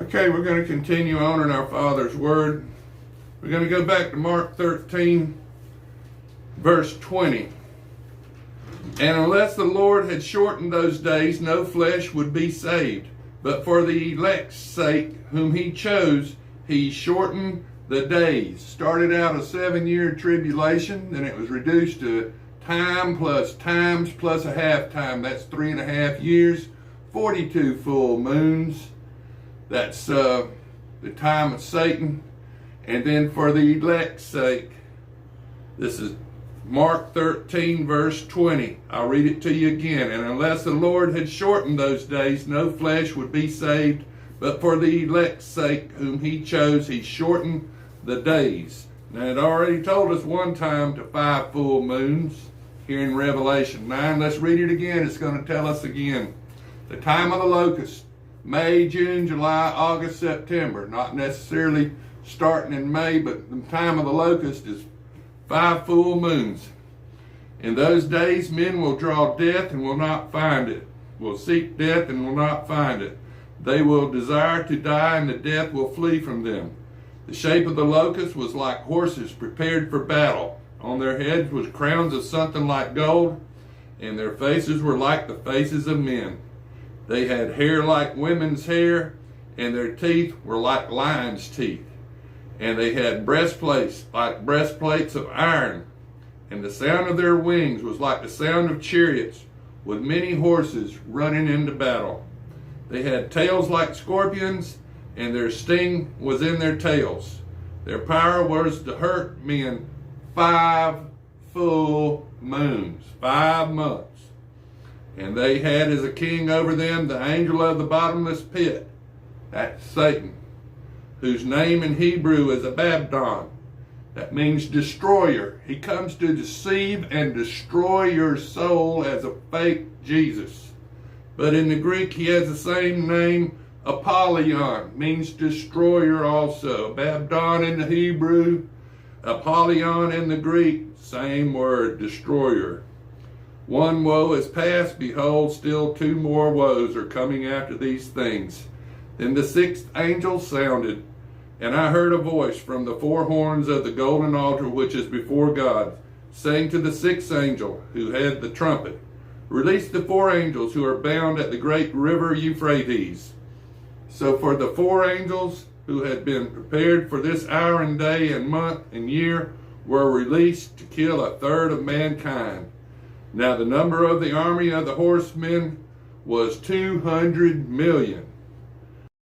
Okay, we're going to continue on in our Father's Word. We're going to go back to Mark 13, verse 20. And unless the Lord had shortened those days, no flesh would be saved. But for the elect's sake, whom he chose, he shortened the days. Started out a 7-year tribulation, then it was reduced to time plus times plus a half time. That's 3.5 years, 42 full moons. That's the time of Satan. And then for the elect's sake, this is Mark 13, verse 20. I'll read it to you again. And unless the Lord had shortened those days, no flesh would be saved. But for the elect's sake, whom he chose, he shortened the days. Now, it already told us one time to 5 full moons here in Revelation 9. Let's read it again. It's going to tell us again. The time of the locust. May, June, July, August, September. Not necessarily starting in May, but the time of the locust is 5 full moons. In those days men will draw death and will not find it. Will seek death and will not find it. They will desire to die, and the death will flee from them. The shape of the locust was like horses prepared for battle. On their heads was crowns of something like gold, and their faces were like the faces of men. They had hair like women's hair, and their teeth were like lions' teeth. And they had breastplates like breastplates of iron. And the sound of their wings was like the sound of chariots, with many horses running into battle. They had tails like scorpions, and their sting was in their tails. Their power was to hurt men 5 full moons, 5 months. And they had as a king over them the angel of the bottomless pit, that's Satan, whose name in Hebrew is Abaddon. That means destroyer. He comes to deceive and destroy your soul as a fake Jesus. But in the Greek, he has the same name, Apollyon, means destroyer also. Abaddon in the Hebrew, Apollyon in the Greek, same word, destroyer. One woe is past, behold, still 2 more woes are coming after these things. Then the 6th angel sounded, and I heard a voice from the 4 horns of the golden altar which is before God, saying to the 6th angel who had the trumpet, release the 4 angels who are bound at the great river Euphrates. So for the 4 angels who had been prepared for this hour and day and month and year were released to kill 1/3 of mankind. Now the number of the army of the horsemen was 200 million.